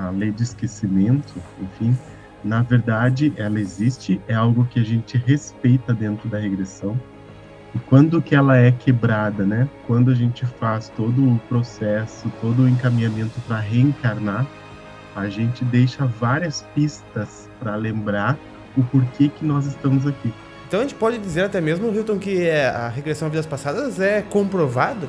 a lei do esquecimento, enfim, na verdade ela existe, é algo que a gente respeita dentro da regressão. E quando que ela é quebrada, né? Quando a gente faz todo o processo, todo o encaminhamento para reencarnar, a gente deixa várias pistas para lembrar o porquê que nós estamos aqui. Então a gente pode dizer até mesmo, Hilton, que a regressão a vidas passadas é comprovado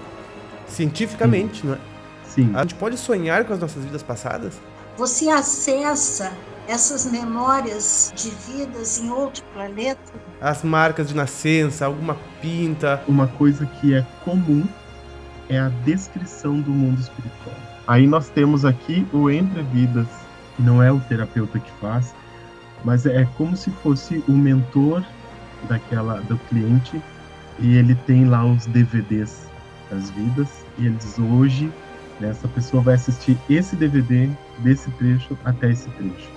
Sim, cientificamente, não é? sim, A gente pode sonhar com as nossas vidas passadas? Você acessa essas memórias de vidas em outro planeta? As marcas de nascença, alguma pinta. uma coisa que é comum é a descrição do mundo espiritual. Aí nós temos aqui o Entre Vidas, que não é o terapeuta que faz, mas é como se fosse o mentor do cliente, e ele tem lá os DVDs das vidas, e ele diz: hoje, né, essa pessoa vai assistir esse DVD desse trecho até esse trecho.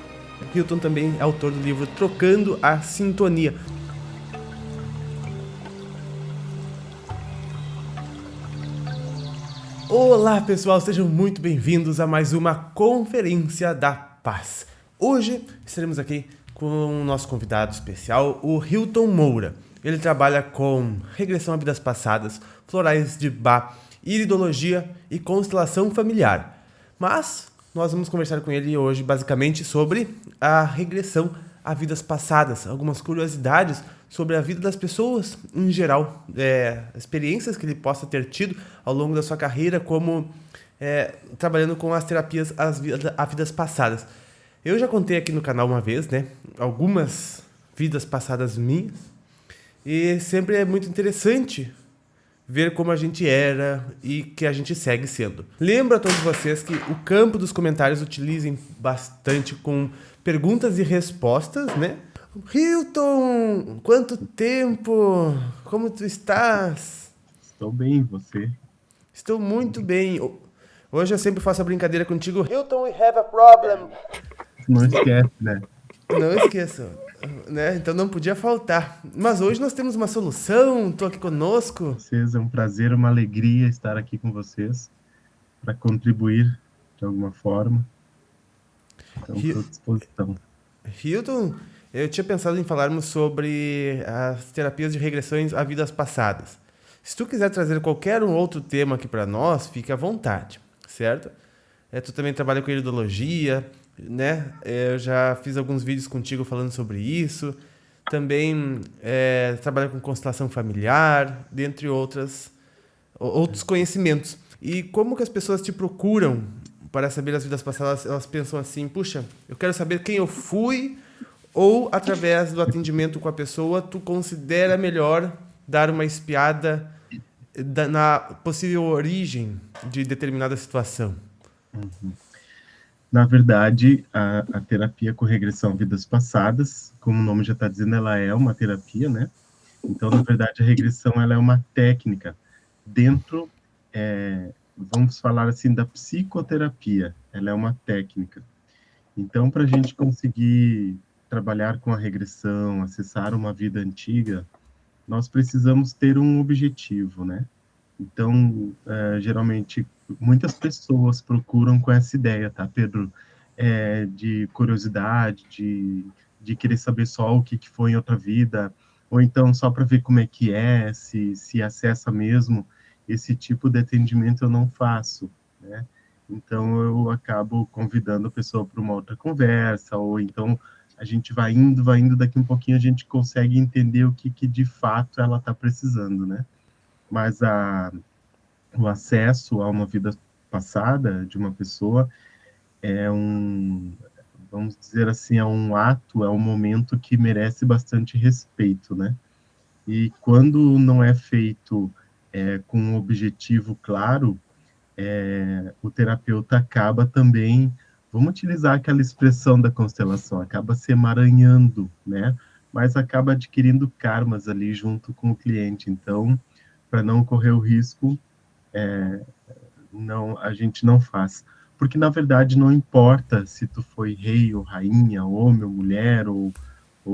Hilton também é autor do livro Trocando a Sintonia. Olá pessoal, sejam muito bem-vindos a mais uma Conferência da Paz. Hoje estaremos aqui com o nosso convidado especial, o Hilton Moura. Ele trabalha com regressão a vidas passadas, florais de Bach, iridologia e constelação familiar. Mas nós vamos conversar com ele hoje basicamente sobre a regressão a vidas passadas, algumas curiosidades sobre a vida das pessoas em geral, experiências que ele possa ter tido ao longo da sua carreira como trabalhando com as terapias a vidas passadas. Eu já contei aqui no canal uma vez, né, algumas vidas passadas minhas, e sempre é muito interessante ver como a gente era e que a gente segue sendo. Lembro a todos vocês que o campo dos comentários utilizem bastante com perguntas e respostas, né? Hilton, quanto tempo? Como tu estás? Estou bem, você? Estou muito bem. Hoje eu sempre faço a brincadeira contigo. Hilton, we have a problem. Não esquece, né? Não esqueça, né? Então não podia faltar. Mas hoje nós temos uma solução. Tô aqui conosco. Vocês, é um prazer, uma alegria estar aqui com vocês para contribuir de alguma forma. Então, estou à disposição. Hilton, eu tinha pensado em falarmos sobre as terapias de regressões a vidas passadas. Se tu quiser trazer qualquer um outro tema aqui para nós, fique à vontade, certo? Tu também trabalha com iridologia, né? Eu já fiz alguns vídeos contigo falando sobre isso. Também trabalha com constelação familiar, dentre outros conhecimentos. E como que as pessoas te procuram para saber as vidas passadas? Elas pensam assim, puxa, eu quero saber quem eu fui, ou através do atendimento com a pessoa, tu considera melhor dar uma espiada na possível origem de determinada situação? Uhum. Na verdade, a terapia com regressão a vidas passadas, como o nome já está dizendo, ela é uma terapia, né? Então, na verdade, a regressão ela é uma técnica dentro, vamos falar assim, da psicoterapia. Ela é uma técnica. Então, para a gente conseguir trabalhar com a regressão, acessar uma vida antiga, nós precisamos ter um objetivo, né? Então, geralmente, muitas pessoas procuram com essa ideia, tá, Pedro? De curiosidade, de querer saber só o que foi em outra vida, ou então só para ver como é que é, se acessa mesmo. Esse tipo de atendimento eu não faço, né? Então, eu acabo convidando a pessoa para uma outra conversa, ou então a gente vai indo, daqui um pouquinho a gente consegue entender o que de fato ela está precisando, né? Mas o acesso a uma vida passada de uma pessoa é vamos dizer assim, é um ato, é um momento que merece bastante respeito, né? E quando não é feito com um objetivo claro, o terapeuta acaba também, vamos utilizar aquela expressão da constelação, acaba se emaranhando, né? Mas acaba adquirindo karmas ali junto com o cliente. Então, para não correr o risco, não, a gente não faz. Porque, na verdade, não importa se tu foi rei ou rainha, homem ou mulher, ou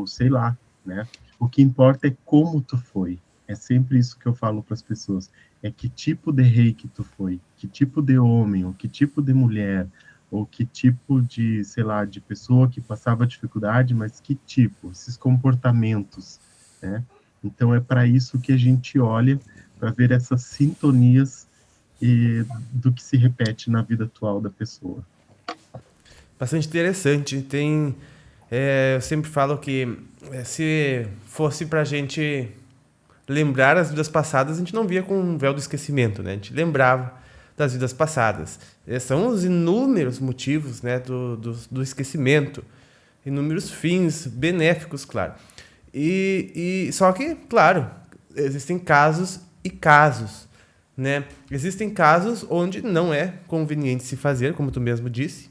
sei lá, né? O que importa é como tu foi. É sempre isso que eu falo para as pessoas. É que tipo de rei que tu foi, que tipo de homem, ou que tipo de mulher, ou que tipo de, sei lá, de pessoa que passava dificuldade, mas que tipo, esses comportamentos, né? Então é para isso que a gente olha, para ver essas sintonias do que se repete na vida atual da pessoa. Bastante interessante. Eu sempre falo que se fosse pra gente lembrar as vidas passadas, a gente não via com um véu do esquecimento, né? A gente lembrava das vidas passadas. São os inúmeros motivos, né, do esquecimento, inúmeros fins benéficos, claro. E só que, claro, existem casos e casos, né? Existem casos onde não é conveniente se fazer, como tu mesmo disse,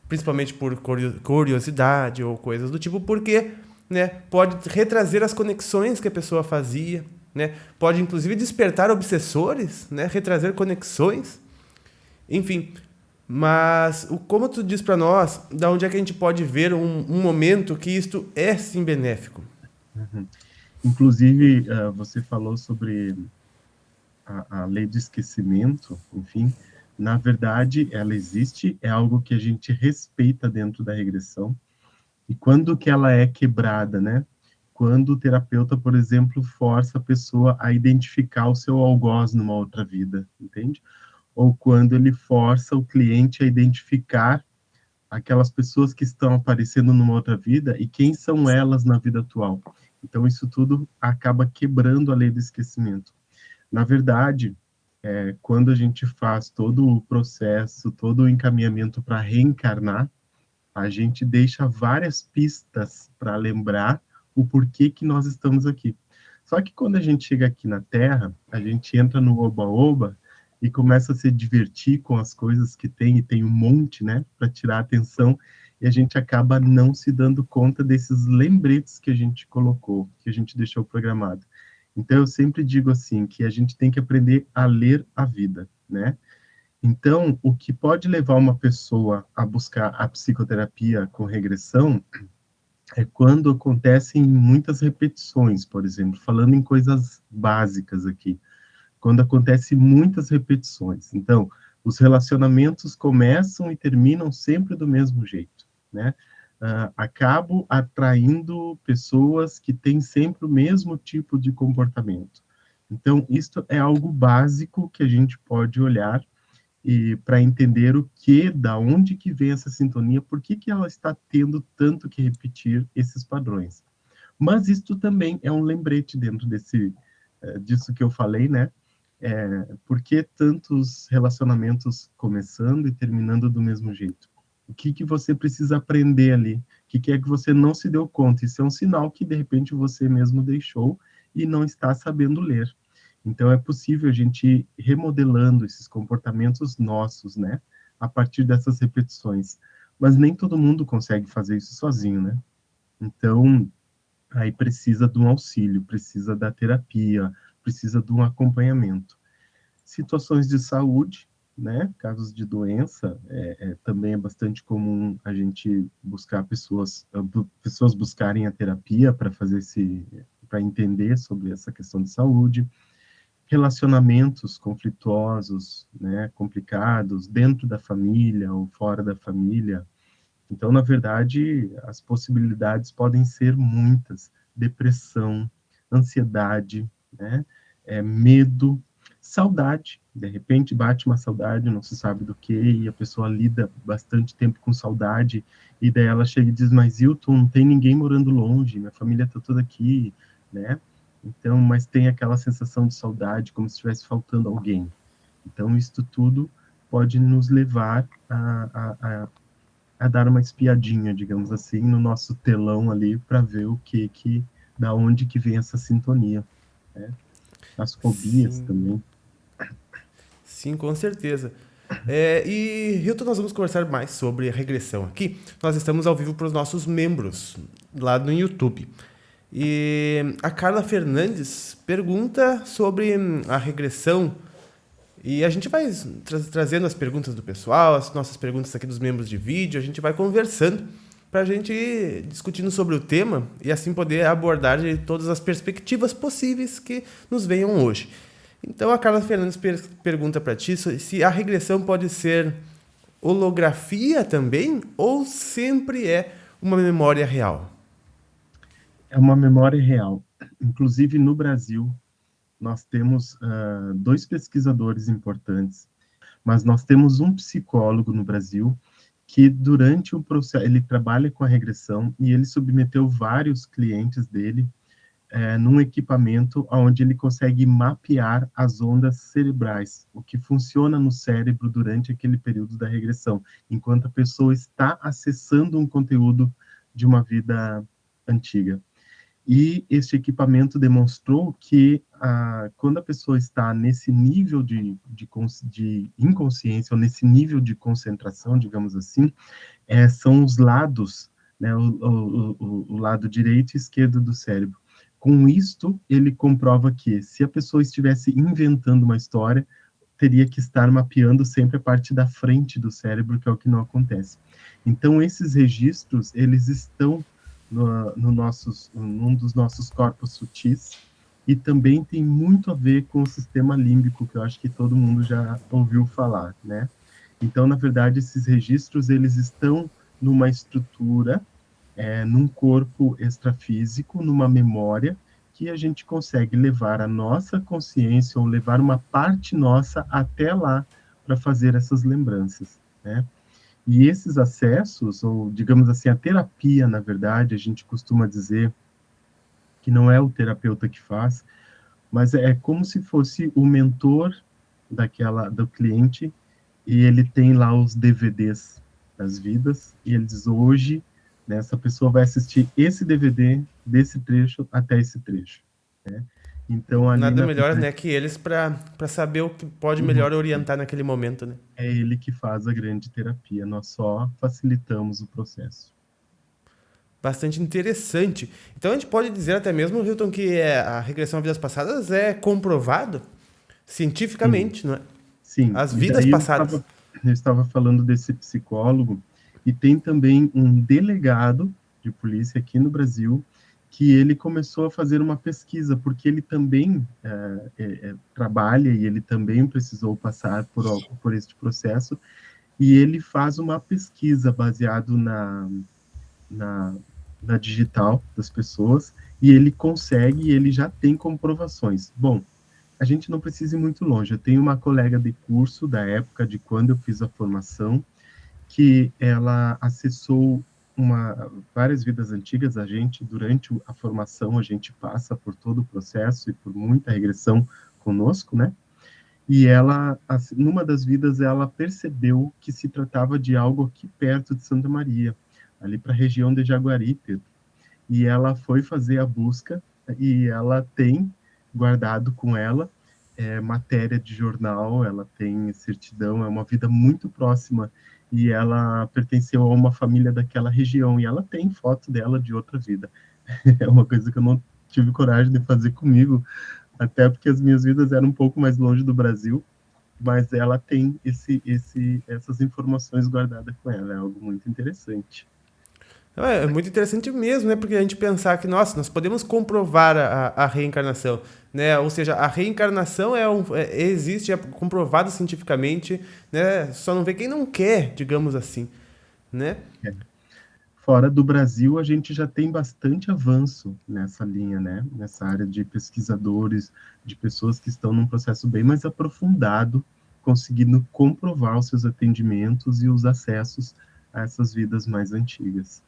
principalmente por curiosidade ou coisas do tipo, porque, né, pode retrazer as conexões que a pessoa fazia, né? Pode inclusive despertar obsessores, né? Retrazer conexões, enfim. Mas como tu diz para nós, da onde é que a gente pode ver um momento que isto é sim benéfico? Uhum. Inclusive, você falou sobre a lei do esquecimento, enfim, na verdade, ela existe, é algo que a gente respeita dentro da regressão, e quando que ela é quebrada, né? Quando o terapeuta, por exemplo, força a pessoa a identificar o seu algoz numa outra vida, entende? Ou quando ele força o cliente a identificar aquelas pessoas que estão aparecendo numa outra vida e quem são elas na vida atual. Então, isso tudo acaba quebrando a lei do esquecimento. Na verdade, quando a gente faz todo o processo, todo o encaminhamento para reencarnar, a gente deixa várias pistas para lembrar o porquê que nós estamos aqui. Só que quando a gente chega aqui na Terra, a gente entra no oba-oba e começa a se divertir com as coisas que tem, e tem um monte, né, para tirar a atenção, e a gente acaba não se dando conta desses lembretes que a gente colocou, que a gente deixou programado. Então, eu sempre digo assim, que a gente tem que aprender a ler a vida, né? Então, o que pode levar uma pessoa a buscar a psicoterapia com regressão é quando acontecem muitas repetições, por exemplo, falando em coisas básicas aqui, quando acontecem muitas repetições. Então, os relacionamentos começam e terminam sempre do mesmo jeito, né? Acabo atraindo pessoas que têm sempre o mesmo tipo de comportamento. Então, isto é algo básico que a gente pode olhar e para entender da onde que vem essa sintonia, por que que ela está tendo tanto que repetir esses padrões. Mas isto também é um lembrete dentro disso que eu falei, né? Por que tantos relacionamentos começando e terminando do mesmo jeito? O que que você precisa aprender ali? O que é que você não se deu conta? Isso é um sinal que, de repente, você mesmo deixou e não está sabendo ler. Então, é possível a gente ir remodelando esses comportamentos nossos, né? A partir dessas repetições. Mas nem todo mundo consegue fazer isso sozinho, né? Então, aí precisa de um auxílio, precisa da terapia, precisa de um acompanhamento. Situações de saúde, né? Casos de doença, também é bastante comum a gente buscar pessoas buscarem a terapia para para entender sobre essa questão de saúde. Relacionamentos conflituosos, né, complicados, dentro da família ou fora da família. Então, na verdade, as possibilidades podem ser muitas. Depressão, ansiedade, né, medo, saudade. De repente, bate uma saudade, não se sabe do que, e a pessoa lida bastante tempo com saudade, e daí ela chega e diz, mas Hilton, não tem ninguém morando longe, minha família está toda aqui, né? Então, mas tem aquela sensação de saudade, como se estivesse faltando alguém. Então, isto tudo pode nos levar a dar uma espiadinha, digamos assim, no nosso telão ali, para ver da onde que vem essa sintonia, né? As fobias Sim, também. sim, com certeza. E, Hilton, nós vamos conversar mais sobre a regressão aqui. Nós estamos ao vivo para os nossos membros lá no YouTube. E a Carla Fernandes pergunta sobre a regressão. E a gente vai trazendo as perguntas do pessoal, as nossas perguntas aqui dos membros de vídeo, a gente vai conversando para a gente ir discutindo sobre o tema e assim poder abordar de todas as perspectivas possíveis que nos venham hoje. Então a Carla Fernandes pergunta para ti se a regressão pode ser holografia também ou sempre é uma memória real? É uma memória real. Inclusive, no Brasil, nós temos 2 pesquisadores importantes, mas nós temos um psicólogo no Brasil que, durante o processo, ele trabalha com a regressão e ele submeteu vários clientes dele num equipamento onde ele consegue mapear as ondas cerebrais, o que funciona no cérebro durante aquele período da regressão, enquanto a pessoa está acessando um conteúdo de uma vida antiga. E este equipamento demonstrou que quando a pessoa está nesse nível de inconsciência, ou nesse nível de concentração, digamos assim, são os lados, né, o lado direito e esquerdo do cérebro. Com isto, ele comprova que, se a pessoa estivesse inventando uma história, teria que estar mapeando sempre a parte da frente do cérebro, que é o que não acontece. Então, esses registros, eles estão num dos nossos corpos sutis, e também tem muito a ver com o sistema límbico, que eu acho que todo mundo já ouviu falar, né? Então, na verdade, esses registros, eles estão numa estrutura, num corpo extrafísico, numa memória, que a gente consegue levar a nossa consciência, ou levar uma parte nossa até lá, para fazer essas lembranças, né? E esses acessos, ou digamos assim, a terapia, na verdade, a gente costuma dizer que não é o terapeuta que faz, mas é como se fosse o mentor do cliente, e ele tem lá os DVDs das vidas, e ele diz: hoje, né, essa pessoa vai assistir esse DVD, desse trecho até esse trecho, né? Então, ali Nada melhor, né, que eles para saber o que pode melhor orientar naquele momento, né? É ele que faz a grande terapia, nós só facilitamos o processo. Bastante interessante. Então a gente pode dizer até mesmo, Hilton, que a regressão a vidas passadas é comprovado cientificamente, não é? Sim. As vidas passadas. Eu estava falando desse psicólogo, e tem também um delegado de polícia aqui no Brasil, que ele começou a fazer uma pesquisa, porque ele também trabalha, e ele também precisou passar por este processo, e ele faz uma pesquisa baseado na digital das pessoas, e ele já tem comprovações. Bom, a gente não precisa ir muito longe. Eu tenho uma colega de curso da época de quando eu fiz a formação, que ela acessou várias vidas antigas. Durante a formação, a gente passa por todo o processo e por muita regressão conosco, né? E ela, numa das vidas, ela percebeu que se tratava de algo aqui perto de Santa Maria, ali para a região de Jaguari, Pedro. E ela foi fazer a busca, e ela tem guardado com ela matéria de jornal, ela tem certidão, é uma vida muito próxima, e ela pertenceu a uma família daquela região, e ela tem foto dela de outra vida. É uma coisa que eu não tive coragem de fazer comigo, até porque as minhas vidas eram um pouco mais longe do Brasil, mas ela tem essas informações guardadas com ela, é algo muito interessante. É muito interessante mesmo, né? Porque a gente pensar que, nossa, nós podemos comprovar a reencarnação, né? Ou seja, a reencarnação existe, é comprovado cientificamente, né? Só não vê quem não quer, digamos assim, né? Fora do Brasil, a gente já tem bastante avanço nessa linha, né? Nessa área de pesquisadores, de pessoas que estão num processo bem mais aprofundado, conseguindo comprovar os seus atendimentos e os acessos a essas vidas mais antigas.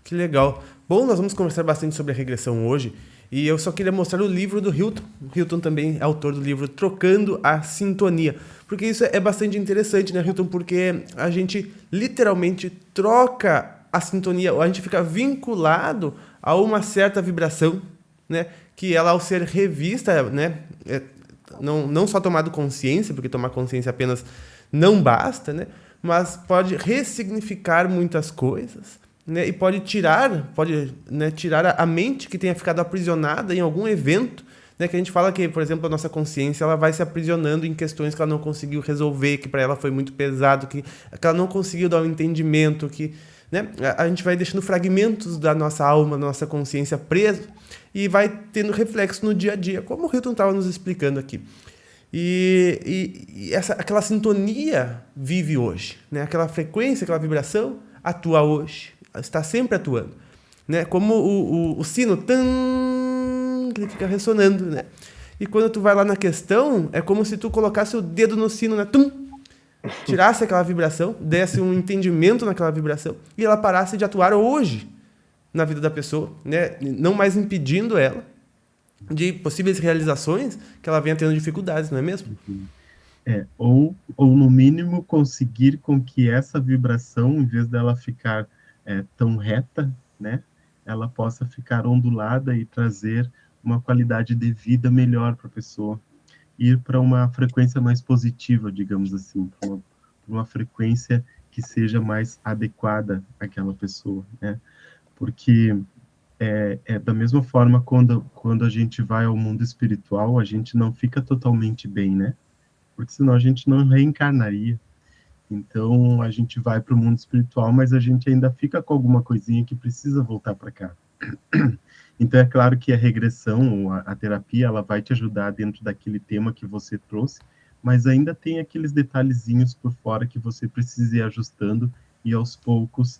Que legal. Bom, nós vamos conversar bastante sobre a regressão hoje, e eu só queria mostrar o livro do Hilton. O Hilton também é autor do livro Trocando a Sintonia, porque isso é bastante interessante, né, Hilton? Porque a gente literalmente troca a sintonia, a gente fica vinculado a uma certa vibração, né, que ela, ao ser revista, né, não só tomado consciência, porque tomar consciência apenas não basta, né, mas pode ressignificar muitas coisas, né, e pode tirar a mente que tenha ficado aprisionada em algum evento, né, que a gente fala que, por exemplo, a nossa consciência ela vai se aprisionando em questões que ela não conseguiu resolver, que para ela foi muito pesado, que ela não conseguiu dar um entendimento, que, né, a gente vai deixando fragmentos da nossa alma, da nossa consciência preso, e vai tendo reflexo no dia a dia, como o Hilton estava nos explicando aqui. E aquela sintonia vive hoje, né? Aquela frequência, aquela vibração atua hoje, está sempre atuando, né? Como o sino, tan, que ele fica ressonando, né? E quando tu vai lá na questão, é como se tu colocasse o dedo no sino, né? Tum, tirasse aquela vibração, desse um entendimento naquela vibração e ela parasse de atuar hoje na vida da pessoa, né? Não mais impedindo ela de possíveis realizações que ela venha tendo dificuldades, não é mesmo? Ou no mínimo conseguir com que essa vibração, em vez dela ficar tão reta, né, ela possa ficar ondulada e trazer uma qualidade de vida melhor para a pessoa, ir para uma frequência mais positiva, digamos assim, para uma frequência que seja mais adequada àquela pessoa, né? Porque da mesma forma, quando a gente vai ao mundo espiritual, a gente não fica totalmente bem, né? Porque senão a gente não reencarnaria. Então, a gente vai para o mundo espiritual, mas a gente ainda fica com alguma coisinha que precisa voltar para cá. Então, é claro que a regressão, ou a terapia, ela vai te ajudar dentro daquele tema que você trouxe, mas ainda tem aqueles detalhezinhos por fora que você precisa ir ajustando, e aos poucos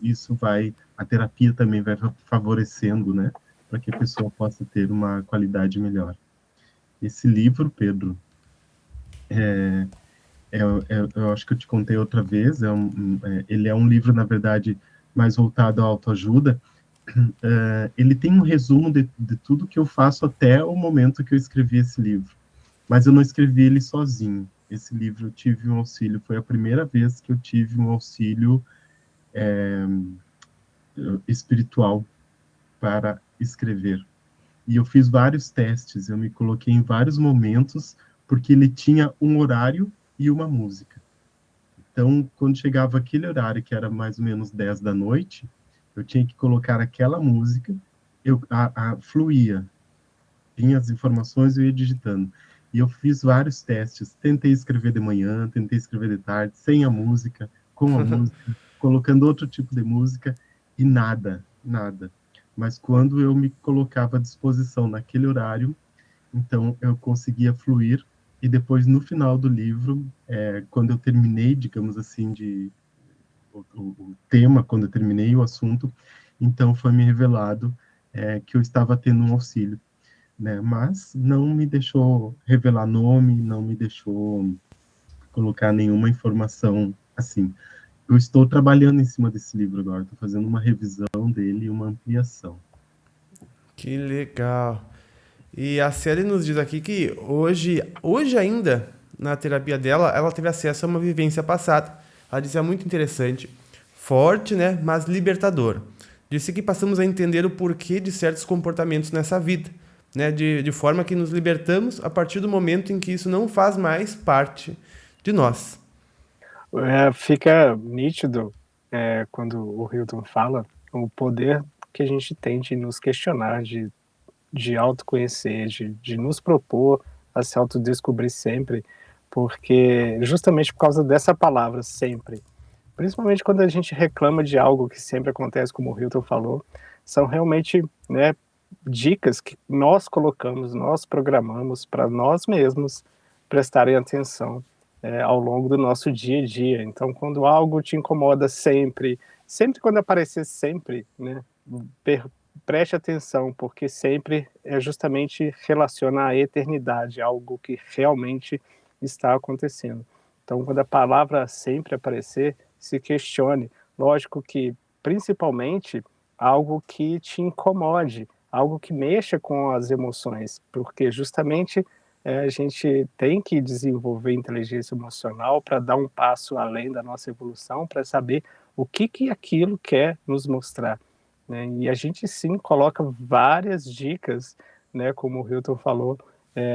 a terapia também vai favorecendo, né, para que a pessoa possa ter uma qualidade melhor. Esse livro, Pedro, eu acho que eu te contei outra vez, ele é um livro, na verdade, mais voltado à autoajuda. Ele tem um resumo de tudo que eu faço até o momento que eu escrevi esse livro. Mas eu não escrevi ele sozinho. Esse livro eu tive um auxílio, foi a primeira vez que eu tive um auxílio espiritual para escrever. E eu fiz vários testes, eu me coloquei em vários momentos, porque ele tinha um horário e uma música. Então, quando chegava aquele horário, que era mais ou menos 10 da noite, eu tinha que colocar aquela música, fluía, vinha as informações e eu ia digitando. E eu fiz vários testes, tentei escrever de manhã, tentei escrever de tarde, sem a música, com a música, colocando outro tipo de música, e nada. Mas quando eu me colocava à disposição naquele horário, então eu conseguia fluir, e depois, no final do livro, quando eu terminei, digamos assim, o tema, quando eu terminei o assunto, então foi me revelado que eu estava tendo um auxílio, né? Mas não me deixou revelar nome, não me deixou colocar nenhuma informação assim. Eu estou trabalhando em cima desse livro agora, estou fazendo uma revisão dele e uma ampliação. Que legal. E a Sally nos diz aqui que hoje ainda, na terapia dela, ela teve acesso a uma vivência passada. Ela disse, é muito interessante, forte, né, mas libertador. Disse que passamos a entender o porquê de certos comportamentos nessa vida, né, de forma que nos libertamos a partir do momento em que isso não faz mais parte de nós. Fica nítido, quando o Hilton fala, o poder que a gente tem de nos questionar, de autoconhecer, de nos propor a se autodescobrir sempre, porque justamente por causa dessa palavra, sempre, principalmente quando a gente reclama de algo que sempre acontece, como o Hilton falou, são realmente, né, dicas que nós colocamos, nós programamos para nós mesmos prestarem atenção ao longo do nosso dia a dia. Então, quando algo te incomoda sempre quando aparecer sempre, né, preste atenção, porque sempre é justamente relaciona à eternidade, algo que realmente está acontecendo. Então, quando a palavra sempre aparecer, se questione. Lógico que, principalmente, algo que te incomode, algo que mexa com as emoções, porque justamente a gente tem que desenvolver inteligência emocional para dar um passo além da nossa evolução, para saber o que aquilo quer nos mostrar, né? E a gente sim coloca várias dicas, né, como o Hilton falou,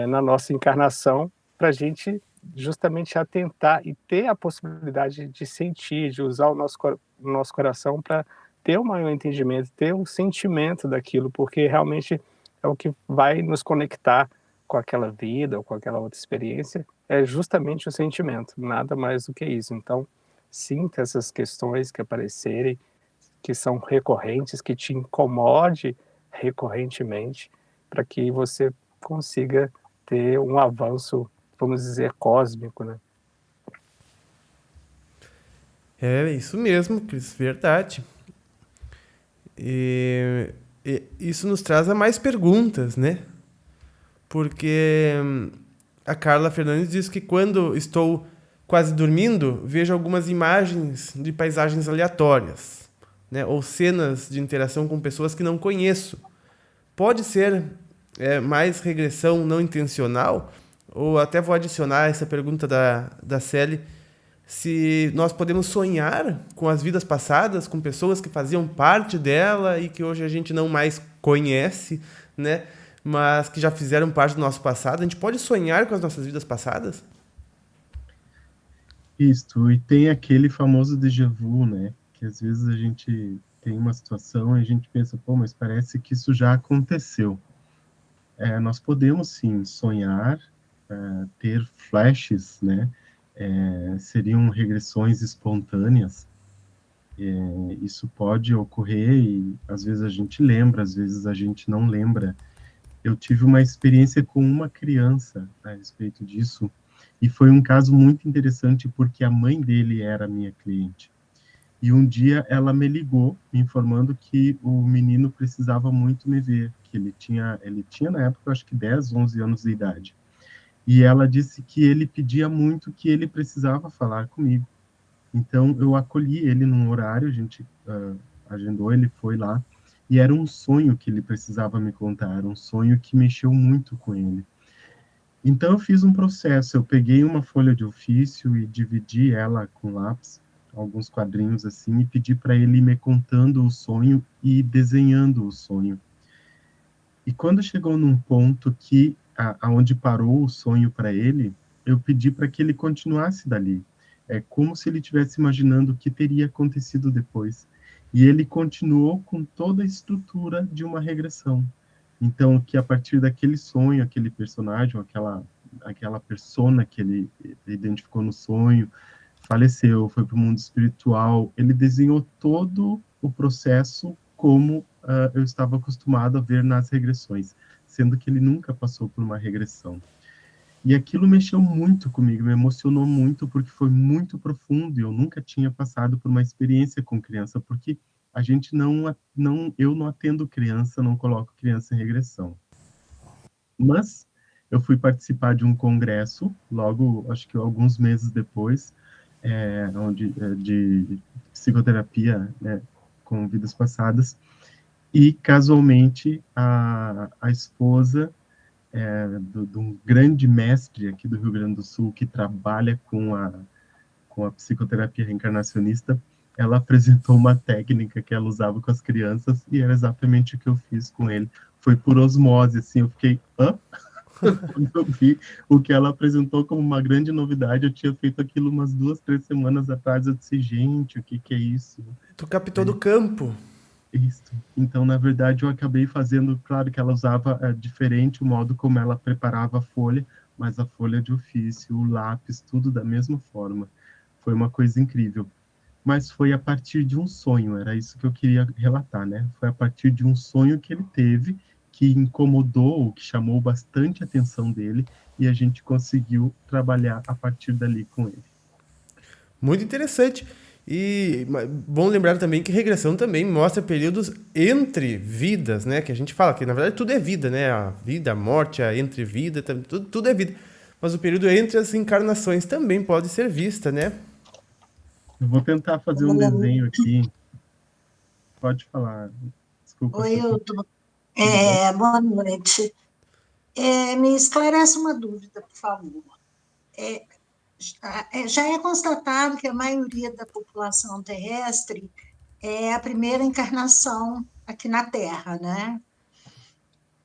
na nossa encarnação, para a gente justamente atentar e ter a possibilidade de sentir, de usar o nosso coração para ter um maior entendimento, ter um sentimento daquilo, porque realmente é o que vai nos conectar com aquela vida ou com aquela outra experiência, é justamente o sentimento, nada mais do que isso. Então, sinta essas questões que aparecerem, que são recorrentes, que te incomode recorrentemente, para que você consiga ter um avanço vamos dizer, cósmico, né? É isso mesmo, Cris, verdade. E isso nos traz a mais perguntas, né? Porque a Carla Fernandes diz que quando estou quase dormindo, vejo algumas imagens de paisagens aleatórias, né? Ou cenas de interação com pessoas que não conheço. Pode ser mais regressão não intencional? Ou até vou adicionar essa pergunta da Celi, se nós podemos sonhar com as vidas passadas, com pessoas que faziam parte dela e que hoje a gente não mais conhece, né? Mas que já fizeram parte do nosso passado. A gente pode sonhar com as nossas vidas passadas? Isto, e tem aquele famoso déjà vu, né? Que às vezes a gente tem uma situação e a gente pensa, pô, mas parece que isso já aconteceu. Nós podemos sim sonhar, ter flashes, né? Seriam regressões espontâneas. Isso pode ocorrer e às vezes a gente lembra, às vezes a gente não lembra. Eu tive uma experiência com uma criança a respeito disso, e foi um caso muito interessante porque a mãe dele era minha cliente. E um dia ela me ligou, me informando que o menino precisava muito me ver, que ele tinha na época, acho que 10, 11 anos de idade. E ela disse que ele pedia muito, que ele precisava falar comigo. Então, eu acolhi ele num horário, a gente agendou, ele foi lá, e era um sonho que ele precisava me contar, era um sonho que mexeu muito com ele. Então, eu fiz um processo, eu peguei uma folha de ofício e dividi ela com lápis, alguns quadrinhos assim, e pedi para ele ir me contando o sonho e desenhando o sonho. E quando chegou num ponto que, aonde parou o sonho para ele, eu pedi para que ele continuasse dali. É como se ele estivesse imaginando o que teria acontecido depois. E ele continuou com toda a estrutura de uma regressão. Então, que a partir daquele sonho, aquele personagem, aquela persona que ele identificou no sonho, faleceu, foi para o mundo espiritual, ele desenhou todo o processo como eu estava acostumado a ver nas regressões, sendo que ele nunca passou por uma regressão. E aquilo mexeu muito comigo, me emocionou muito, porque foi muito profundo, e eu nunca tinha passado por uma experiência com criança, porque a gente eu não atendo criança, não coloco criança em regressão. Mas eu fui participar de um congresso, logo, acho que alguns meses depois, de psicoterapia, né, com vidas passadas, e casualmente a esposa de um grande mestre aqui do Rio Grande do Sul que trabalha com a psicoterapia reencarnacionista, ela apresentou uma técnica que ela usava com as crianças e era exatamente o que eu fiz com ele. Foi por osmose, assim, eu fiquei, hã? Quando eu vi o que ela apresentou como uma grande novidade, eu tinha feito aquilo umas 2, 3 semanas atrás, eu disse, gente, o que é isso? Tu captou do campo. Isso. Então, na verdade, eu acabei fazendo, claro que ela usava diferente o modo como ela preparava a folha, mas a folha de ofício, o lápis, tudo da mesma forma. Foi uma coisa incrível. Mas foi a partir de um sonho, era isso que eu queria relatar, né? Foi a partir de um sonho que ele teve, que incomodou, que chamou bastante a atenção dele, e a gente conseguiu trabalhar a partir dali com ele. Muito interessante. E bom lembrar também que regressão também mostra períodos entre vidas, né? Que a gente fala que, na verdade, tudo é vida, né? A vida, a morte, a entrevida, tudo é vida. Mas o período entre as encarnações também pode ser vista, né? Eu vou tentar fazer um desenho aqui. Pode falar. Desculpa. Oi, Hilton. Boa noite. Me esclarece uma dúvida, por favor. Já é constatado que a maioria da população terrestre é a primeira encarnação aqui na Terra, né?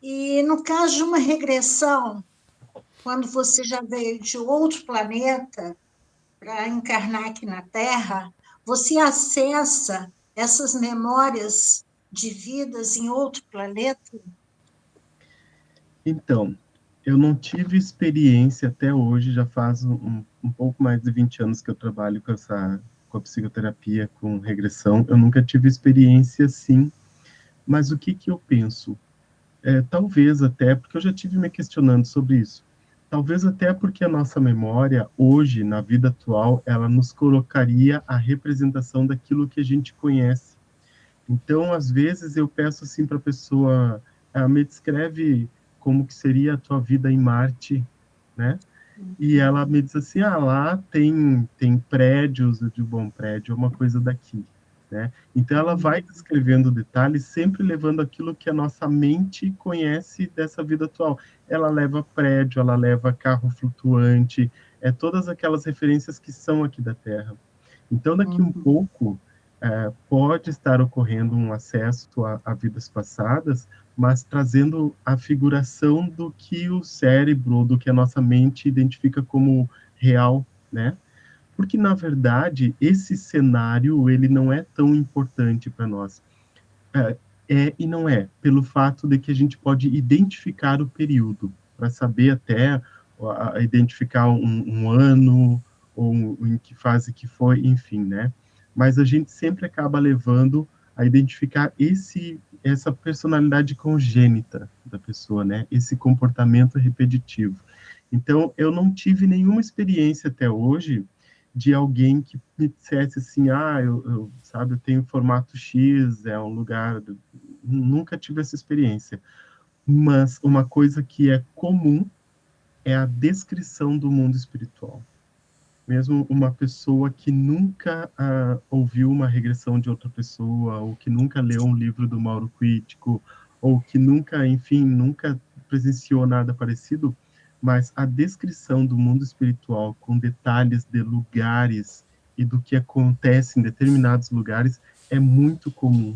E no caso de uma regressão, quando você já veio de outro planeta para encarnar aqui na Terra, você acessa essas memórias de vidas em outro planeta? Então, eu não tive experiência até hoje, já faz um pouco mais de 20 anos que eu trabalho com a psicoterapia, com regressão. Eu nunca tive experiência assim, mas o que eu penso? Talvez até, porque eu já tive me questionando sobre isso, Talvez até porque a nossa memória, hoje, na vida atual, ela nos colocaria a representação daquilo que a gente conhece. Então, às vezes, eu peço assim para a pessoa, me descreve como que seria a tua vida em Marte, né? E ela me diz assim, lá tem prédios, eu digo, bom, prédio é uma coisa daqui, né? Então, ela vai descrevendo detalhes, sempre levando aquilo que a nossa mente conhece dessa vida atual. Ela leva prédio, ela leva carro flutuante, todas aquelas referências que são aqui da Terra. Então, daqui um pouco, pode estar ocorrendo um acesso a vidas passadas, mas trazendo a figuração do que o cérebro, do que a nossa mente identifica como real, né? Porque, na verdade, esse cenário, ele não é tão importante para nós. E não é, pelo fato de que a gente pode identificar o período, para saber até identificar um ano, ou em que fase que foi, enfim, né? Mas a gente sempre acaba levando a identificar essa personalidade congênita da pessoa, né? Esse comportamento repetitivo. Então, eu não tive nenhuma experiência até hoje de alguém que me dissesse assim, sabe, eu tenho formato X, é um lugar... Nunca tive essa experiência. Mas uma coisa que é comum é a descrição do mundo espiritual. Mesmo uma pessoa que nunca ouviu uma regressão de outra pessoa, ou que nunca leu um livro do Mauro Crítico, ou que nunca, enfim, nunca presenciou nada parecido, mas a descrição do mundo espiritual com detalhes de lugares e do que acontece em determinados lugares é muito comum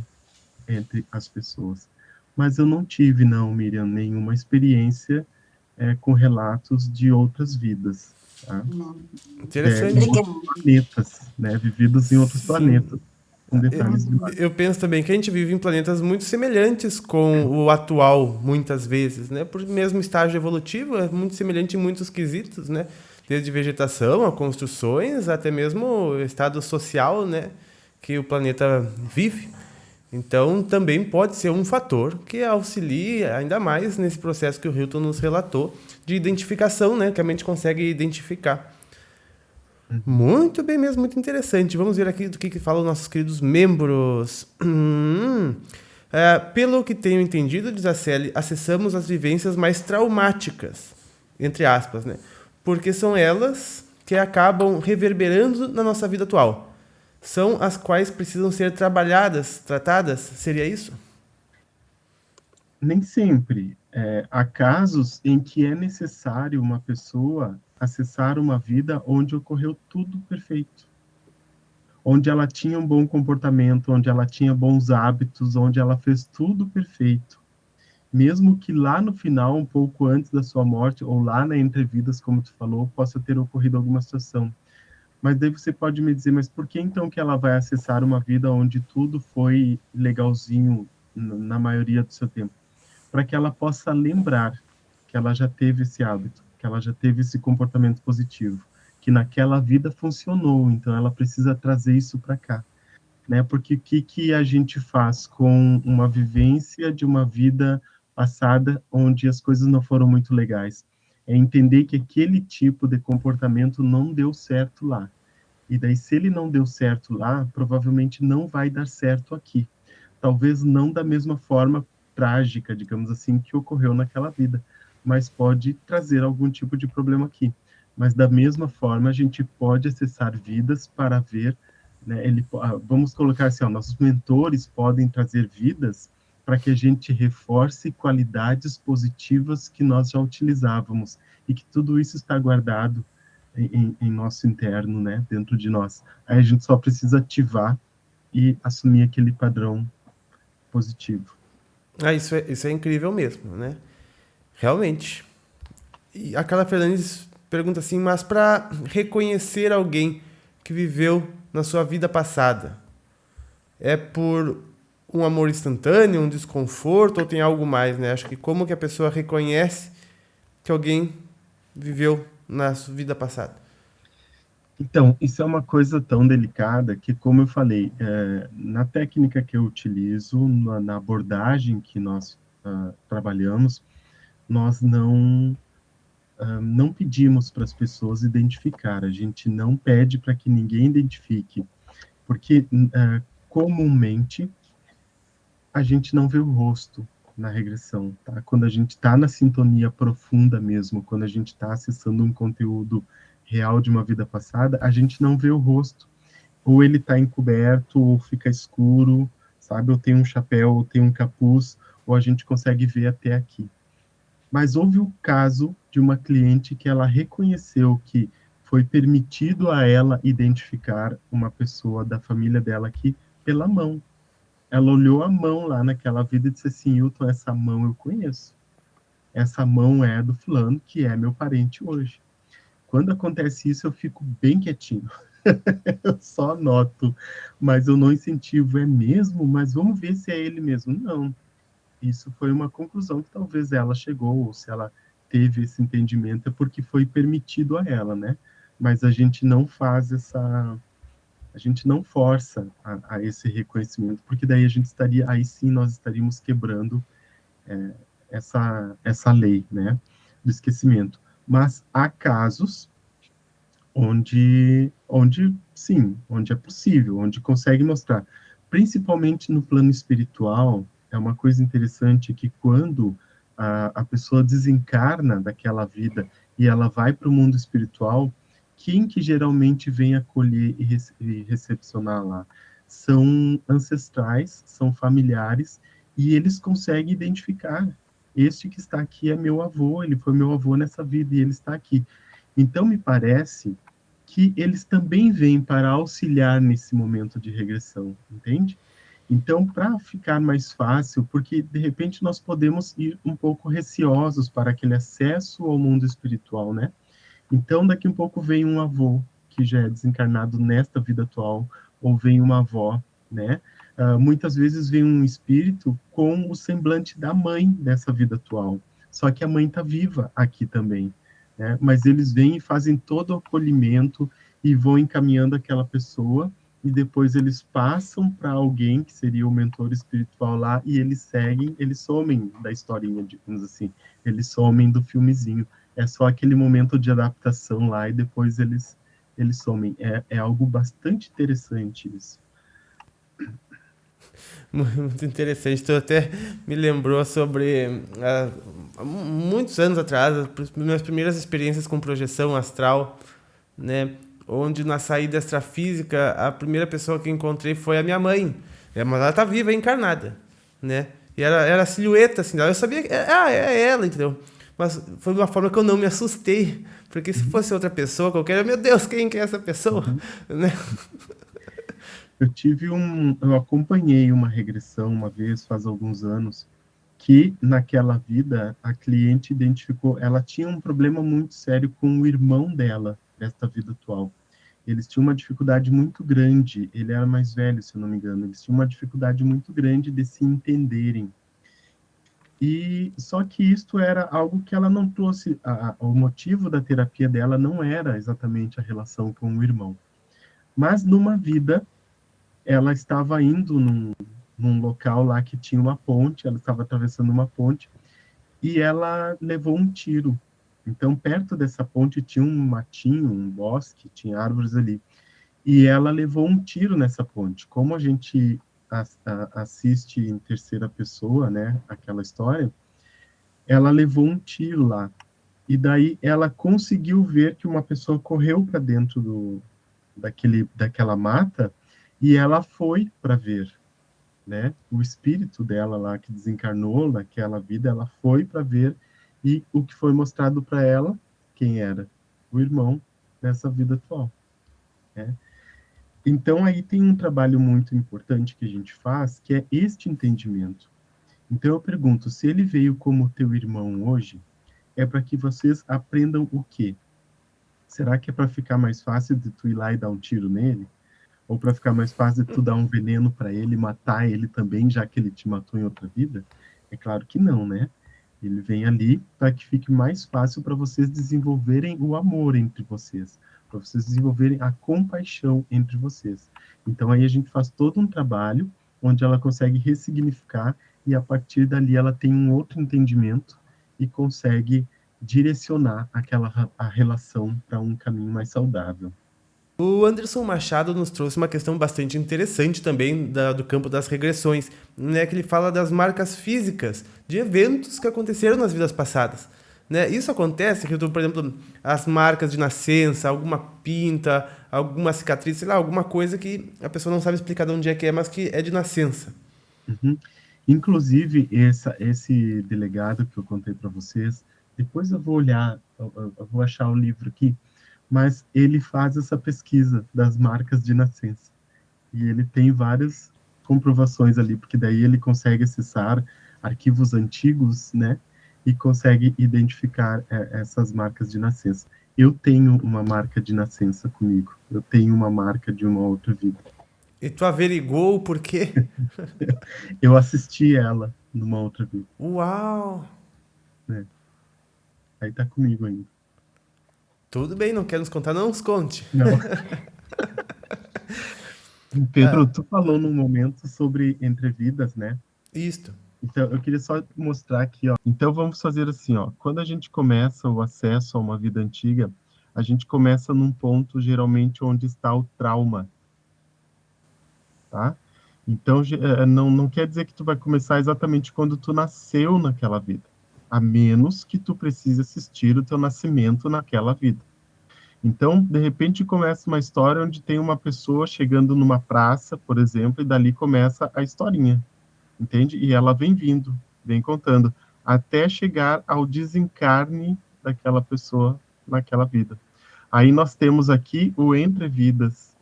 entre as pessoas. Mas eu não tive, não, Miriam, nenhuma experiência com relatos de outras vidas. Tá? Interessante. Em outros planetas, né? Vividos em outros planetas. Com detalhes eu penso também que a gente vive em planetas muito semelhantes com o atual, muitas vezes, né? Por mesmo estágio evolutivo, é muito semelhante em muitos quesitos, né? Desde vegetação a construções, até mesmo o estado social, né? Que o planeta vive. Então, também pode ser um fator que auxilie ainda mais nesse processo que o Hilton nos relatou de identificação, né? Que a mente consegue identificar. Muito bem mesmo, muito interessante. Vamos ver aqui do que falam nossos queridos membros. Pelo que tenho entendido, diz a Celi, acessamos as vivências mais traumáticas, entre aspas, né? Porque são elas que acabam reverberando na nossa vida atual. São as quais precisam ser trabalhadas, tratadas? Seria isso? Nem sempre. Há casos em que é necessário uma pessoa acessar uma vida onde ocorreu tudo perfeito. Onde ela tinha um bom comportamento, onde ela tinha bons hábitos, onde ela fez tudo perfeito. Mesmo que lá no final, um pouco antes da sua morte, ou lá na entrevidas, como tu falou, possa ter ocorrido alguma situação. Mas daí você pode me dizer, mas por que então que ela vai acessar uma vida onde tudo foi legalzinho na maioria do seu tempo? Para que ela possa lembrar que ela já teve esse hábito, que ela já teve esse comportamento positivo, que naquela vida funcionou, então ela precisa trazer isso para cá, né? Porque o que a gente faz com uma vivência de uma vida passada onde as coisas não foram muito legais? É entender que aquele tipo de comportamento não deu certo lá. E daí, se ele não deu certo lá, provavelmente não vai dar certo aqui. Talvez não da mesma forma trágica, digamos assim, que ocorreu naquela vida, mas pode trazer algum tipo de problema aqui. Mas da mesma forma, a gente pode acessar vidas para ver, né, vamos colocar assim, nossos mentores podem trazer vidas para que a gente reforce qualidades positivas que nós já utilizávamos e que tudo isso está guardado em nosso interno, né, dentro de nós. Aí a gente só precisa ativar e assumir aquele padrão positivo. Isso é incrível mesmo, né? Realmente. E a Carla Fernandes pergunta assim, mas para reconhecer alguém que viveu na sua vida passada, é por um amor instantâneo, um desconforto, ou tem algo mais, né? Acho que como que a pessoa reconhece que alguém viveu na sua vida passada? Então, isso é uma coisa tão delicada que, como eu falei, na técnica que eu utilizo, na abordagem que nós trabalhamos, nós não não pedimos para as pessoas identificar, a gente não pede para que ninguém identifique, porque comumente a gente não vê o rosto na regressão, tá? Quando a gente está na sintonia profunda mesmo, quando a gente está acessando um conteúdo real de uma vida passada, a gente não vê o rosto. Ou ele está encoberto, ou fica escuro, sabe? Ou tem um chapéu, ou tem um capuz, ou a gente consegue ver até aqui. Mas houve o caso de uma cliente que ela reconheceu que foi permitido a ela identificar uma pessoa da família dela aqui pela mão. Ela olhou a mão lá naquela vida e disse assim, Hilton, essa mão eu conheço. Essa mão é do fulano, que é meu parente hoje. Quando acontece isso, eu fico bem quietinho. Eu só noto, mas eu não incentivo, é mesmo? Mas vamos ver se é ele mesmo. Não. Isso foi uma conclusão que talvez ela chegou, ou se ela teve esse entendimento, é porque foi permitido a ela, né? Mas a gente não faz a gente não força a esse reconhecimento, porque daí a gente estaria, aí sim nós estaríamos quebrando essa lei, né, do esquecimento. Mas há casos onde sim, onde é possível, onde consegue mostrar, principalmente no plano espiritual. É uma coisa interessante que quando a pessoa desencarna daquela vida e ela vai para o mundo espiritual, quem que geralmente vem acolher e recepcionar lá? São ancestrais, são familiares, e eles conseguem identificar. Este que está aqui é meu avô, ele foi meu avô nessa vida e ele está aqui. Então, me parece que eles também vêm para auxiliar nesse momento de regressão, entende? Então, para ficar mais fácil, porque de repente nós podemos ir um pouco receosos para aquele acesso ao mundo espiritual, né? Então, daqui um pouco vem um avô que já é desencarnado nesta vida atual, ou vem uma avó, né? Muitas vezes vem um espírito com o semblante da mãe dessa vida atual, só que a mãe está viva aqui também, né? Mas eles vêm e fazem todo o acolhimento e vão encaminhando aquela pessoa, e depois eles passam para alguém que seria o mentor espiritual lá, e eles seguem, eles somem da historinha, digamos assim, eles somem do filmezinho. É só aquele momento de adaptação lá, e depois eles somem. É algo bastante interessante isso. Muito interessante. Tu até me lembrou sobre muitos anos atrás, as minhas primeiras experiências com projeção astral, né? Onde na saída extrafísica a primeira pessoa que encontrei foi a minha mãe. Mas ela tá viva, encarnada, né? E era a silhueta assim dela. Eu sabia que é ela, entendeu? Mas foi de uma forma que eu não me assustei, porque se fosse outra pessoa qualquer, meu Deus, quem que é essa pessoa, né? Eu acompanhei uma regressão uma vez, faz alguns anos, que naquela vida a cliente identificou, ela tinha um problema muito sério com o irmão dela, desta vida atual. Eles tinham uma dificuldade muito grande, ele era mais velho, se eu não me engano, eles tinham uma dificuldade muito grande de se entenderem. E só que isto era algo que ela não trouxe, o motivo da terapia dela não era exatamente a relação com o irmão. Mas numa vida, ela estava indo num local lá que tinha uma ponte, ela estava atravessando uma ponte, e ela levou um tiro. Então, perto dessa ponte tinha um matinho, um bosque, tinha árvores ali. E ela levou um tiro nessa ponte. Como a gente assiste em terceira pessoa, né, aquela história, ela levou um tiro lá. E daí ela conseguiu ver que uma pessoa correu para dentro daquela mata, e ela foi para ver, né? O espírito dela lá que desencarnou naquela vida, ela foi para ver, e o que foi mostrado para ela, quem era? O irmão nessa vida atual, né? Então aí tem um trabalho muito importante que a gente faz, que é este entendimento. Então eu pergunto, se ele veio como teu irmão hoje, é para que vocês aprendam o quê? Será que é para ficar mais fácil de tu ir lá e dar um tiro nele? Ou para ficar mais fácil de tu dar um veneno para ele, matar ele também, já que ele te matou em outra vida? É claro que não, né? Ele vem ali para que fique mais fácil para vocês desenvolverem o amor entre vocês, para vocês desenvolverem a compaixão entre vocês. Então aí a gente faz todo um trabalho onde ela consegue ressignificar, e a partir dali ela tem um outro entendimento e consegue direcionar a relação para um caminho mais saudável. O Anderson Machado nos trouxe uma questão bastante interessante também do campo das regressões, né, que ele fala das marcas físicas de eventos que aconteceram nas vidas passadas. Né? Isso acontece, por exemplo, as marcas de nascença, alguma pinta, alguma cicatriz, sei lá, alguma coisa que a pessoa não sabe explicar de onde é que é, mas que é de nascença. Uhum. Inclusive, esse delegado que eu contei para vocês, depois eu vou olhar, eu vou achar o livro aqui, mas ele faz essa pesquisa das marcas de nascença. E ele tem várias comprovações ali, porque daí ele consegue acessar arquivos antigos, né? E consegue identificar essas marcas de nascença. Eu tenho uma marca de nascença comigo. Eu tenho uma marca de uma outra vida. E tu averigou o porquê? Eu assisti ela numa outra vida. Uau! Né? Aí tá comigo ainda. Tudo bem, não quer nos contar? Não nos conte. Não. Pedro, tu falou num momento sobre entrevidas, né? Isto. Então, eu queria só mostrar aqui, ó. Então, vamos fazer assim, ó. Quando a gente começa o acesso a uma vida antiga, a gente começa num ponto, geralmente, onde está o trauma, tá? Então, não quer dizer que tu vai começar exatamente quando tu nasceu naquela vida, a menos que tu precise assistir o teu nascimento naquela vida. Então, de repente, começa uma história onde tem uma pessoa chegando numa praça, por exemplo, e dali começa a historinha, entende? E ela vem vindo, vem contando, até chegar ao desencarne daquela pessoa naquela vida. Aí nós temos aqui o entre vidas.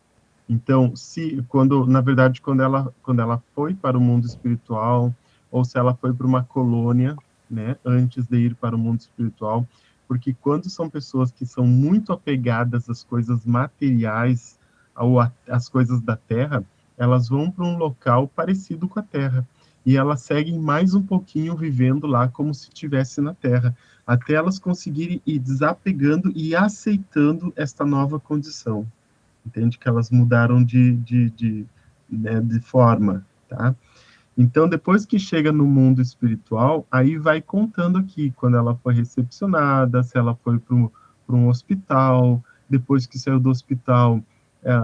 Então, na verdade, quando ela foi para o mundo espiritual, ou se ela foi para uma colônia, né, antes de ir para o mundo espiritual, porque quando são pessoas que são muito apegadas às coisas materiais, ou às coisas da Terra, elas vão para um local parecido com a Terra, e elas seguem mais um pouquinho vivendo lá como se estivesse na Terra, até elas conseguirem ir desapegando e aceitando esta nova condição. Entende? Que elas mudaram né, de forma, tá? Então, depois que chega no mundo espiritual, aí vai contando aqui, quando ela foi recepcionada, se ela foi para um hospital, depois que saiu do hospital,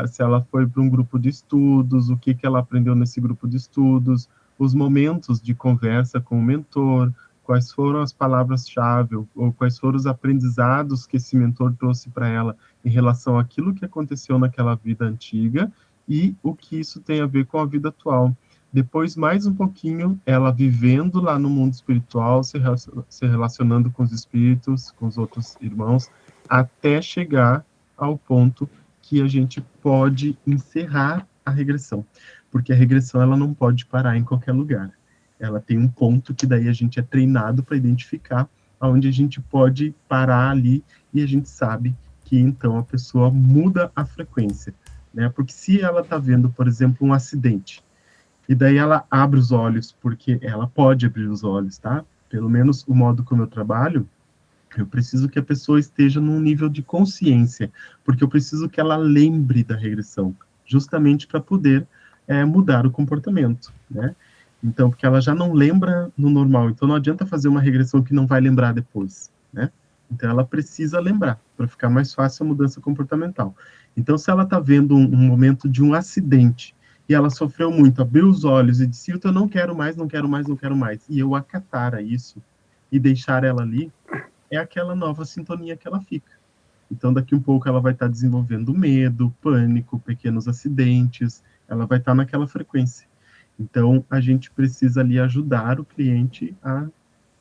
se ela foi para um grupo de estudos, o que ela aprendeu nesse grupo de estudos, os momentos de conversa com o mentor, quais foram as palavras-chave, ou quais foram os aprendizados que esse mentor trouxe para ela em relação àquilo que aconteceu naquela vida antiga e o que isso tem a ver com a vida atual. Depois, mais um pouquinho, ela vivendo lá no mundo espiritual, se relacionando com os espíritos, com os outros irmãos, até chegar ao ponto que a gente pode encerrar a regressão. Porque a regressão, ela não pode parar em qualquer lugar. Ela tem um ponto que daí a gente é treinado para identificar onde a gente pode parar ali e a gente sabe que então a pessoa muda a frequência, né? Porque se ela está vendo, por exemplo, um acidente, e daí ela abre os olhos, porque ela pode abrir os olhos, tá? Pelo menos o modo como eu trabalho, eu preciso que a pessoa esteja num nível de consciência, porque eu preciso que ela lembre da regressão, justamente para poder mudar o comportamento, né? Então, porque ela já não lembra no normal, então não adianta fazer uma regressão que não vai lembrar depois, né? Então, ela precisa lembrar, para ficar mais fácil a mudança comportamental. Então, se ela está vendo um momento de um acidente, e ela sofreu muito, abriu os olhos e disse, eu não quero mais, não quero mais, não quero mais, e eu acatar a isso, e deixar ela ali, é aquela nova sintonia que ela fica. Então, daqui um pouco, ela vai estar desenvolvendo medo, pânico, pequenos acidentes, ela vai estar naquela frequência. Então, a gente precisa ali ajudar o cliente a,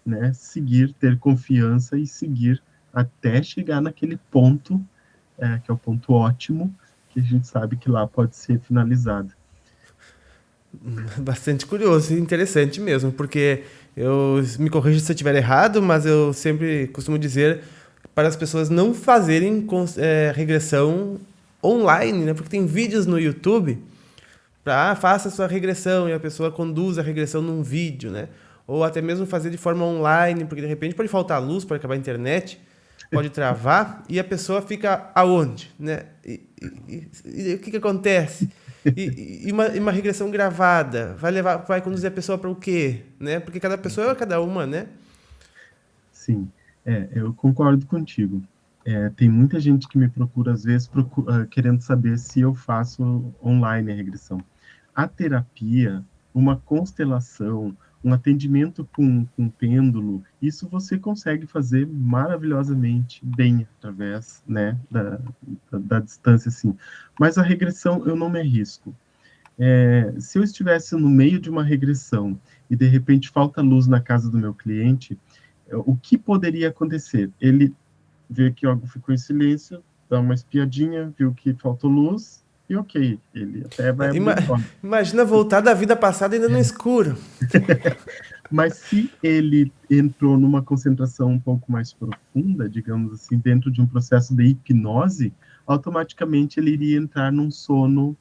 né, seguir, ter confiança e seguir até chegar naquele ponto, que é o ponto ótimo, que a gente sabe que lá pode ser finalizado. Bastante curioso e interessante mesmo, porque me corrija se eu estiver errado, mas eu sempre costumo dizer para as pessoas não fazerem regressão online, né? Porque tem vídeos no YouTube para faça a sua regressão e a pessoa conduz a regressão num vídeo, né? Ou até mesmo fazer de forma online, porque de repente pode faltar luz, pode acabar a internet, pode travar e a pessoa fica aonde, né? E o que acontece? E uma regressão gravada vai conduzir a pessoa para o quê, né? Porque cada pessoa é cada uma, né? Sim. Eu concordo contigo. Tem muita gente que me procura, às vezes, querendo saber se eu faço online a regressão. A terapia, uma constelação, um atendimento com pêndulo, isso você consegue fazer maravilhosamente bem através, né, da distância, assim. Mas a regressão eu não me arrisco. Se eu estivesse no meio de uma regressão e de repente falta luz na casa do meu cliente, o que poderia acontecer? Ele vê que algo ficou em silêncio, dá uma espiadinha, viu que faltou luz, e ok, ele até vai abrir o olho. Imagina voltar da vida passada ainda no escuro. Mas se ele entrou numa concentração um pouco mais profunda, digamos assim, dentro de um processo de hipnose, automaticamente ele iria entrar num sono,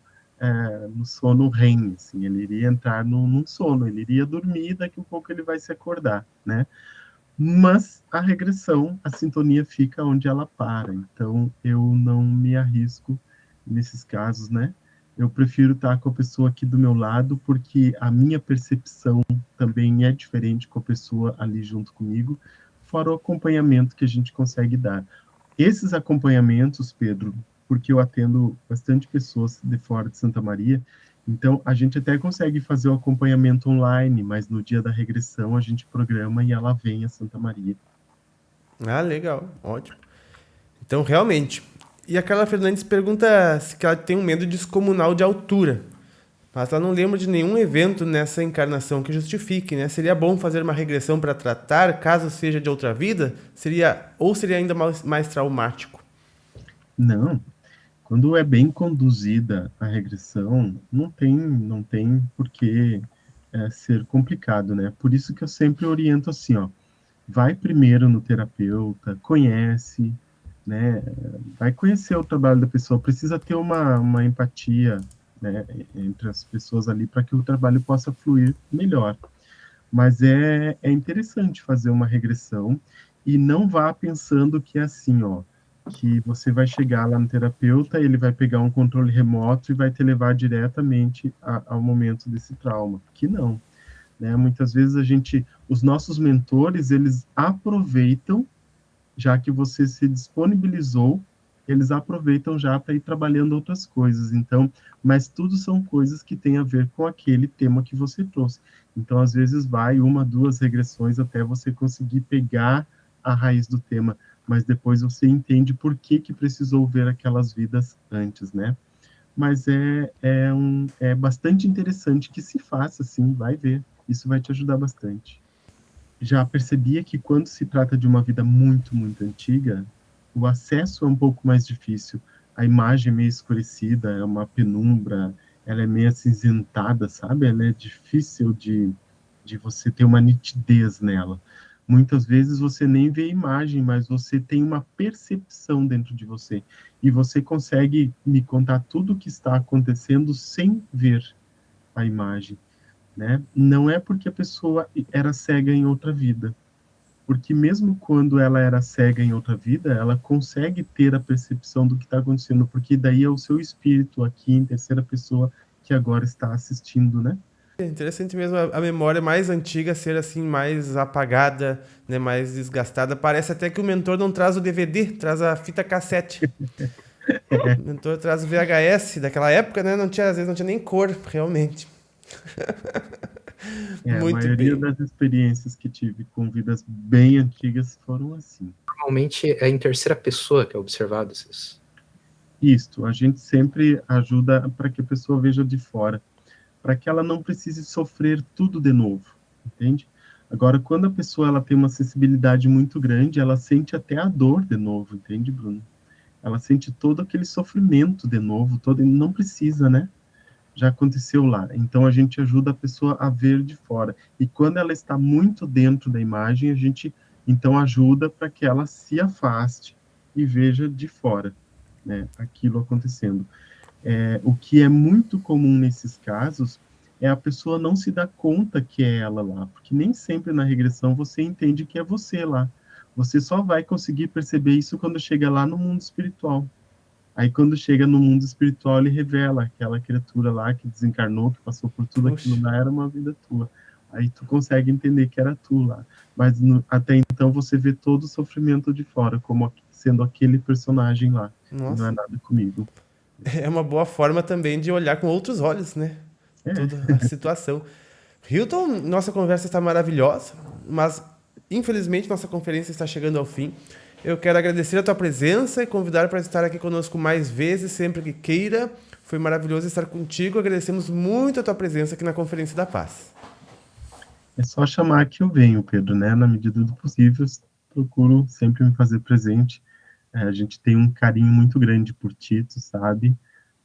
no sono REM, assim, ele iria entrar num sono, ele iria dormir, daqui a pouco ele vai se acordar, né? Mas a regressão, a sintonia fica onde ela para. Então, eu não me arrisco nesses casos, né? Eu prefiro estar com a pessoa aqui do meu lado, porque a minha percepção também é diferente com a pessoa ali junto comigo, fora o acompanhamento que a gente consegue dar. Esses acompanhamentos, Pedro, porque eu atendo bastante pessoas de fora de Santa Maria, então a gente até consegue fazer o acompanhamento online, mas no dia da regressão a gente programa e ela vem a Santa Maria. Ah, legal, ótimo. Então, realmente. E a Carla Fernandes pergunta se ela tem um medo descomunal de altura. Mas ela não lembra de nenhum evento nessa encarnação que justifique, né? Seria bom fazer uma regressão para tratar, caso seja de outra vida? Seria ainda mais traumático? Não, quando é bem conduzida a regressão, não tem por que ser complicado, né? Por isso que eu sempre oriento assim, ó, vai primeiro no terapeuta, conhece, né? Vai conhecer o trabalho da pessoa, precisa ter uma empatia, né, entre as pessoas ali para que o trabalho possa fluir melhor. Mas é interessante fazer uma regressão e não vá pensando que é assim, ó, que você vai chegar lá no terapeuta, ele vai pegar um controle remoto e vai te levar diretamente ao momento desse trauma. Que não, né? Muitas vezes os nossos mentores, eles aproveitam, já que você se disponibilizou, eles aproveitam já para ir trabalhando outras coisas. Então, mas tudo são coisas que têm a ver com aquele tema que você trouxe. Então, às vezes vai uma, duas regressões até você conseguir pegar a raiz do tema, mas depois você entende por que precisou ver aquelas vidas antes, né? Mas é bastante interessante que se faça, assim, vai ver. Isso vai te ajudar bastante. Já percebia que quando se trata de uma vida muito, muito antiga, o acesso é um pouco mais difícil. A imagem é meio escurecida, é uma penumbra, ela é meio acinzentada, sabe? Ela é difícil de você ter uma nitidez nela. Muitas vezes você nem vê a imagem, mas você tem uma percepção dentro de você. E você consegue me contar tudo o que está acontecendo sem ver a imagem, né? Não é porque a pessoa era cega em outra vida, porque mesmo quando ela era cega em outra vida, ela consegue ter a percepção do que está acontecendo, porque daí é o seu espírito aqui em terceira pessoa que agora está assistindo, né? É interessante mesmo a memória mais antiga ser assim mais apagada, né, mais desgastada. Parece até que o mentor não traz o DVD, traz a fita cassete. O mentor traz o VHS daquela época, né? Às vezes não tinha nem cor, realmente. A Muito maioria bem. das experiências que tive com vidas bem antigas foram assim. Normalmente é em terceira pessoa que é observado esses. Isto, a gente sempre ajuda para que a pessoa veja de fora, para que ela não precise sofrer tudo de novo, entende? Agora, quando a pessoa ela tem uma sensibilidade muito grande, ela sente até a dor de novo, entende, Bruno? Ela sente todo aquele sofrimento de novo, todo, não precisa, né? Já aconteceu lá. Então a gente ajuda a pessoa a ver de fora. E quando ela está muito dentro da imagem, a gente então ajuda para que ela se afaste e veja de fora, né, aquilo acontecendo. O que é muito comum nesses casos é a pessoa não se dar conta que é ela lá, porque nem sempre na regressão você entende que é você lá. Você só vai conseguir perceber isso quando chega lá no mundo espiritual. Aí quando chega no mundo espiritual, ele revela aquela criatura lá que desencarnou, que passou por tudo aquilo Puxa. lá, era uma vida tua. Aí tu consegue entender que era tu lá. Mas até então você vê todo o sofrimento de fora, como sendo aquele personagem lá. Nossa. Não é nada comigo. É uma boa forma também de olhar com outros olhos, né? Toda a situação. Hilton, nossa conversa está maravilhosa, mas infelizmente nossa conferência está chegando ao fim. Eu quero agradecer a tua presença e convidar para estar aqui conosco mais vezes, sempre que queira. Foi maravilhoso estar contigo. Agradecemos muito a tua presença aqui na Conferência da Paz. É só chamar que eu venho, Pedro, né? Na medida do possível, procuro sempre me fazer presente. A gente tem um carinho muito grande por ti, tu sabe,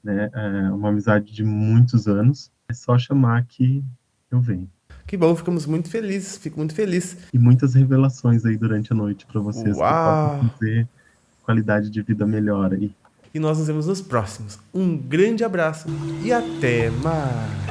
né? É uma amizade de muitos anos. É só chamar que eu venho. Que bom, ficamos muito felizes, fico muito feliz. E muitas revelações aí durante a noite para vocês, Uau! que possam fazer qualidade de vida melhor aí. E nós nos vemos nos próximos. Um grande abraço e até mais!